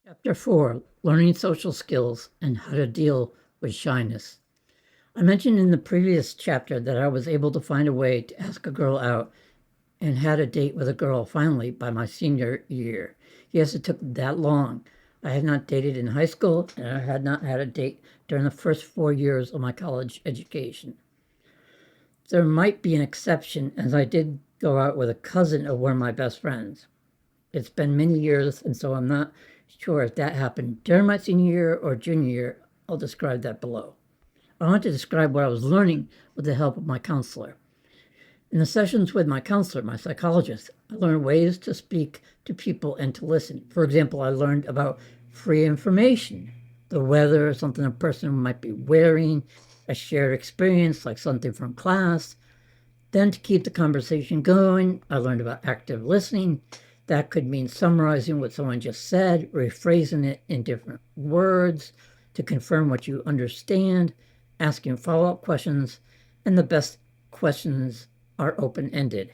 Chapter 4, Learning Social Skills and How to Deal with Shyness. I mentioned in the previous chapter that I was able to find a way to ask a girl out and had a date with a girl finally by my senior year. Yes, it took that long. I had not dated in high school, and I had not had a date during the first 4 years of my college education. There might be an exception, as I did go out with a cousin of one of my best friends. It's been many years, and so I'm not sure if that happened during my senior year or junior year. I'll describe that below. I want to describe what I was learning with the help of my counselor. In the sessions with my counselor, my psychologist, I learned ways to speak to people and to listen. For example, I learned about free information, the weather, something a person might be wearing, a shared experience like something from class. Then to keep the conversation going, I learned about active listening. That could mean summarizing what someone just said, rephrasing it in different words to confirm what you understand, asking follow-up questions, and the best questions are open-ended.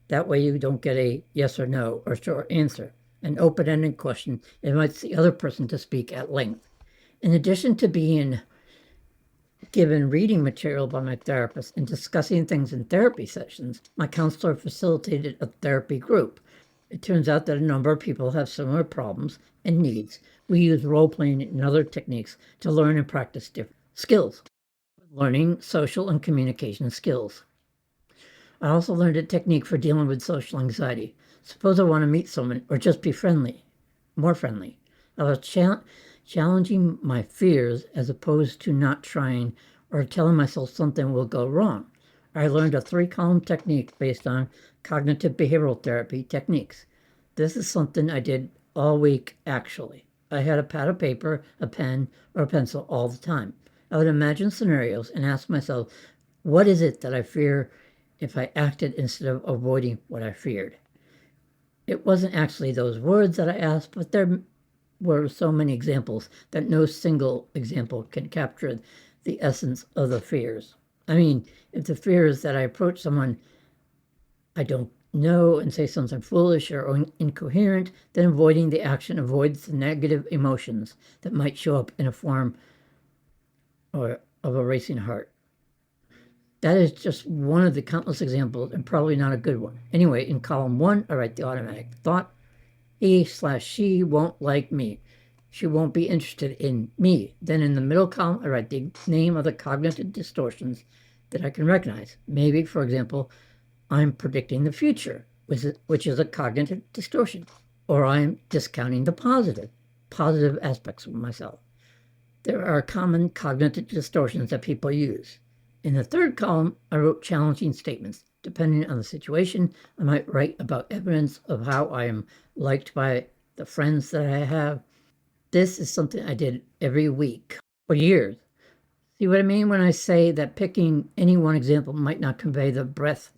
That way you don't get a yes or no or short answer. An open-ended question invites the other person to speak at length. In addition to being given reading material by my therapist and discussing things in therapy sessions, my counselor facilitated a therapy group. It turns out that a number of people have similar problems and needs. We use role-playing and other techniques to learn and practice different skills. Learning social and communication skills. I also learned a technique for dealing with social anxiety. Suppose I want to meet someone or just be friendly, more friendly. I was challenging my fears as opposed to not trying or telling myself something will go wrong. I learned a 3-column technique based on cognitive behavioral therapy techniques. This is something I did all week, actually. I had a pad of paper, a pen, or a pencil all the time. I would imagine scenarios and ask myself, what is it that I fear if I acted instead of avoiding what I feared? It wasn't actually those words that I asked, but there were so many examples that no single example can capture the essence of the fears. I mean, if the fear is that I approach someone I don't know and say something foolish or incoherent, then avoiding the action avoids the negative emotions that might show up in a form or of a racing heart. That is just one of the countless examples and probably not a good one. Anyway, in column 1, I write the automatic thought. He/she won't like me. She won't be interested in me. Then in the middle column, I write the name of the cognitive distortions that I can recognize. Maybe, for example, I'm predicting the future, which is a cognitive distortion, or I'm discounting the positive aspects of myself. There are common cognitive distortions that people use. In the third column, I wrote challenging statements. Depending on the situation, I might write about evidence of how I am liked by the friends that I have. This is something I did every week for years. See what I mean when I say that picking any one example might not convey the breadth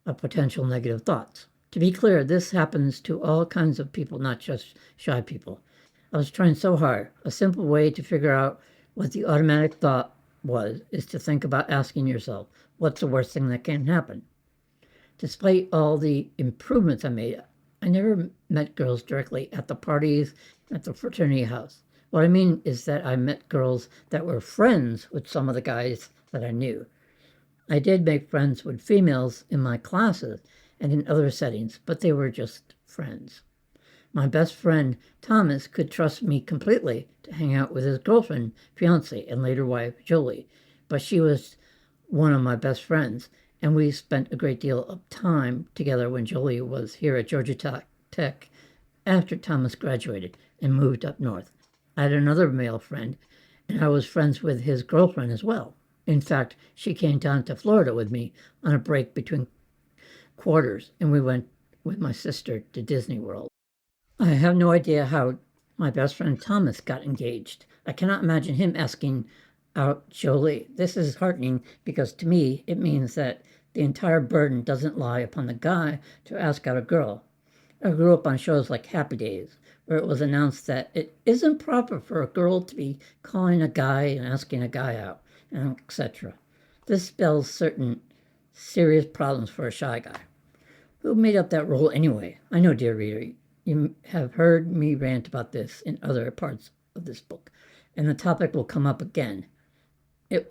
of potential negative thoughts? To be clear, this happens to all kinds of people, not just shy people. I was trying so hard. A simple way to figure out what the automatic thought is to think about asking yourself, what's the worst thing that can happen? Despite all the improvements I made, I never met girls directly at the parties at the fraternity house. What I mean is that I met girls that were friends with some of the guys that I knew. I did make friends with females in my classes and in other settings, but they were just friends. My best friend, Thomas, could trust me completely to hang out with his girlfriend, fiancée, and later wife, Jolie, but she was one of my best friends, and we spent a great deal of time together when Jolie was here at Georgia Tech after Thomas graduated and moved up north. I had another male friend, and I was friends with his girlfriend as well. In fact, she came down to Florida with me on a break between quarters, and we went with my sister to Disney World. I have no idea how my best friend Thomas got engaged. I cannot imagine him asking out Jolie. This is heartening because to me it means that the entire burden doesn't lie upon the guy to ask out a girl. I grew up on shows like Happy Days, where it was announced that it isn't proper for a girl to be calling a guy and asking a guy out, etc. This spells certain serious problems for a shy guy. Who made up that rule anyway? I know, dear reader, You have heard me rant about this in other parts of this book, and the topic will come up again. It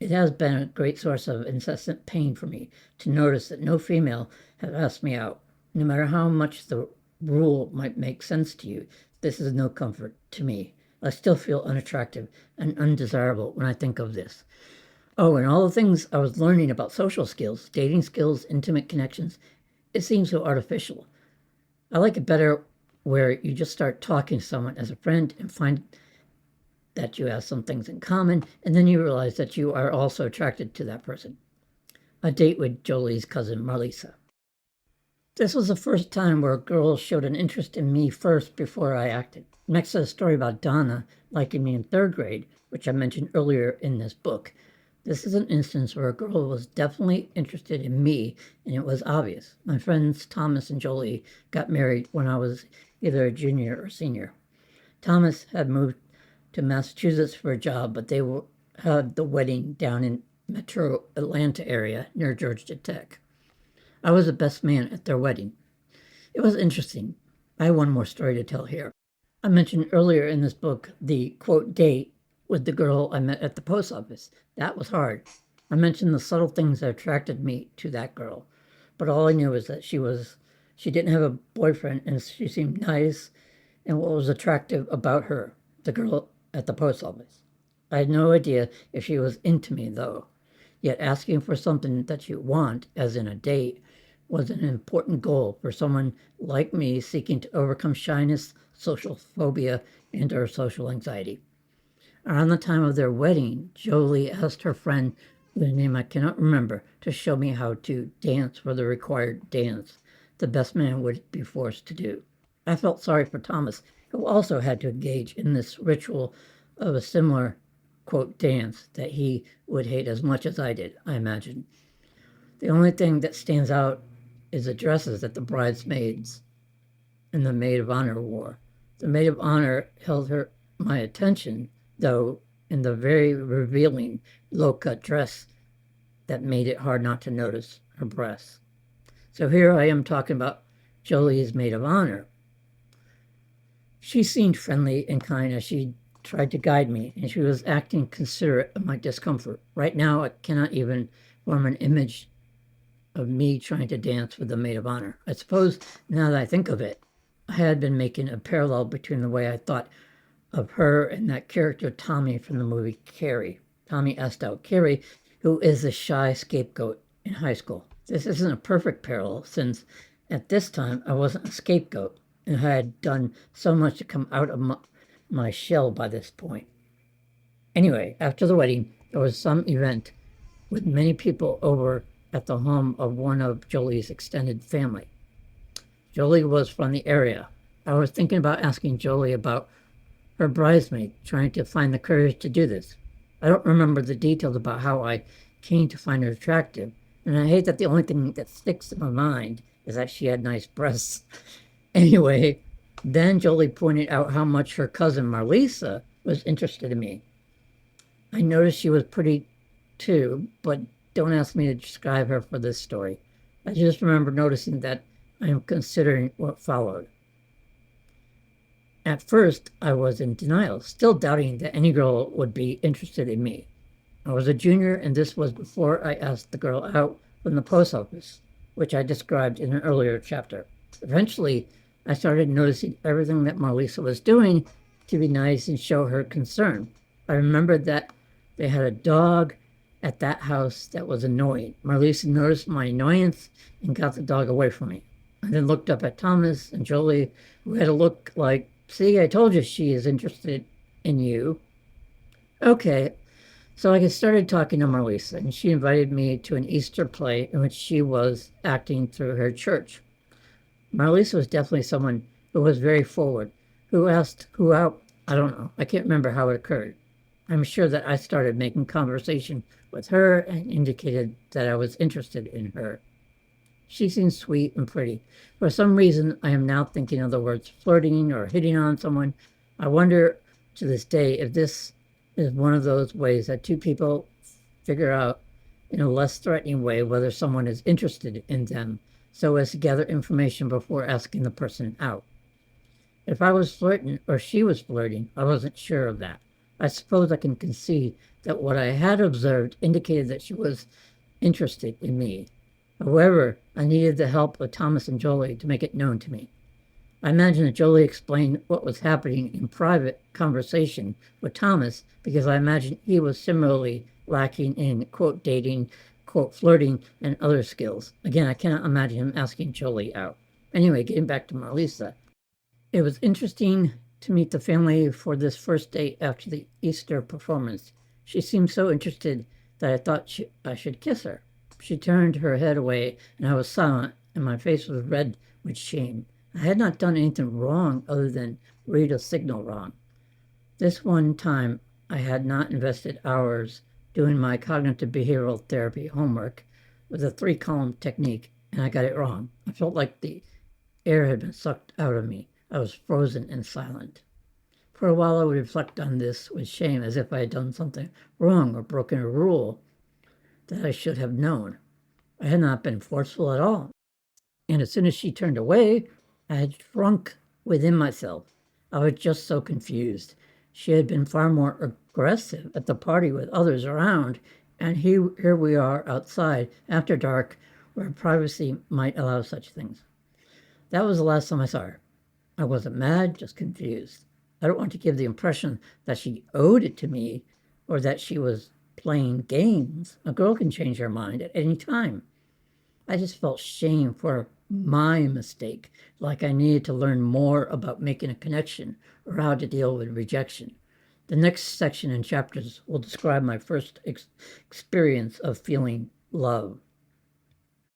has been a great source of incessant pain for me to notice that no female has asked me out. No matter how much the rule might make sense to you, this is no comfort to me. I still feel unattractive and undesirable when I think of this. Oh, and all the things I was learning about social skills, dating skills, intimate connections, it seems so artificial. I like it better where you just start talking to someone as a friend and find that you have some things in common, and then you realize that you are also attracted to that person. A date with Jolie's cousin Marlisa. This was the first time where a girl showed an interest in me first before I acted. Next to the story about Donna liking me in third grade, which I mentioned earlier in this book, this is an instance where a girl was definitely interested in me, and it was obvious. My friends Thomas and Jolie got married when I was either a junior or senior. Thomas had moved to Massachusetts for a job, but they had the wedding down in Metro Atlanta area near Georgia Tech. I was the best man at their wedding. It was interesting. I have one more story to tell here. I mentioned earlier in this book the, quote, date with the girl I met at the post office. That was hard. I mentioned the subtle things that attracted me to that girl, but all I knew was that she didn't have a boyfriend and she seemed nice, and what was attractive about her, the girl at the post office. I had no idea if she was into me, though. Yet asking for something that you want, as in a date, was an important goal for someone like me seeking to overcome shyness, social phobia, and or social anxiety. Around the time of their wedding, Jolie asked her friend, whose name I cannot remember, to show me how to dance for the required dance the best man would be forced to do. I felt sorry for Thomas, who also had to engage in this ritual of a similar, quote, dance that he would hate as much as I did, I imagine. The only thing that stands out is the dresses that the bridesmaids and the maid of honor wore. The maid of honor held my attention, though, in the very revealing low-cut dress that made it hard not to notice her breasts. So here I am talking about Jolie's maid of honor. She seemed friendly and kind as she tried to guide me, and she was acting considerate of my discomfort. Right now, I cannot even form an image of me trying to dance with the maid of honor. I suppose, now that I think of it, I had been making a parallel between the way I thought of her and that character Tommy from the movie Carrie. Tommy Estow, Carrie, who is the shy scapegoat in high school. This isn't a perfect parallel, since at this time I wasn't a scapegoat, and I had done so much to come out of my shell by this point. Anyway, after the wedding, there was some event with many people over at the home of one of Jolie's extended family. Jolie was from the area. I was thinking about asking Jolie about her bridesmaid, trying to find the courage to do this. I don't remember the details about how I came to find her attractive, and I hate that the only thing that sticks in my mind is that she had nice breasts. Anyway, then Jolie pointed out how much her cousin Marlisa was interested in me. I noticed she was pretty too, but don't ask me to describe her for this story. I just remember noticing that I am considering what followed. At first, I was in denial, still doubting that any girl would be interested in me. I was a junior, and this was before I asked the girl out from the post office, which I described in an earlier chapter. Eventually, I started noticing everything that Marlisa was doing to be nice and show her concern. I remembered that they had a dog at that house that was annoying. Marlisa noticed my annoyance and got the dog away from me. I then looked up at Thomas and Jolie, who had a look like, "See, I told you she is interested in you." Okay, so I started talking to Marlisa, and she invited me to an Easter play in which she was acting through her church. Marlisa was definitely someone who was very forward, who asked who out. I don't know. I can't remember how it occurred. I'm sure that I started making conversation with her and indicated that I was interested in her. She seemed sweet and pretty. For some reason, I am now thinking of the words flirting or hitting on someone. I wonder to this day if this is one of those ways that two people figure out in a less threatening way whether someone is interested in them, so as to gather information before asking the person out. If I was flirting or she was flirting, I wasn't sure of that. I suppose I can concede that what I had observed indicated that she was interested in me. However, I needed the help of Thomas and Jolie to make it known to me. I imagine that Jolie explained what was happening in private conversation with Thomas because I imagine he was similarly lacking in, quote, dating, quote, flirting, and other skills. Again, I cannot imagine him asking Jolie out. Anyway, getting back to Marlisa. It was interesting to meet the family for this first date after the Easter performance. She seemed so interested that I thought I should kiss her. She turned her head away, and I was silent, and my face was red with shame. I had not done anything wrong other than read a signal wrong. This one time, I had not invested hours doing my cognitive behavioral therapy homework with a 3-column technique, and I got it wrong. I felt like the air had been sucked out of me. I was frozen and silent. For a while I would reflect on this with shame, as if I had done something wrong or broken a rule that I should have known. I had not been forceful at all. And as soon as she turned away, I had shrunk within myself. I was just so confused. She had been far more aggressive at the party with others around, and here we are outside after dark, where privacy might allow such things. That was the last time I saw her. I wasn't mad, just confused. I don't want to give the impression that she owed it to me or that she was playing games. A girl can change her mind at any time. I just felt shame for my mistake, like I needed to learn more about making a connection or how to deal with rejection. The next section and chapters will describe my first experience of feeling love.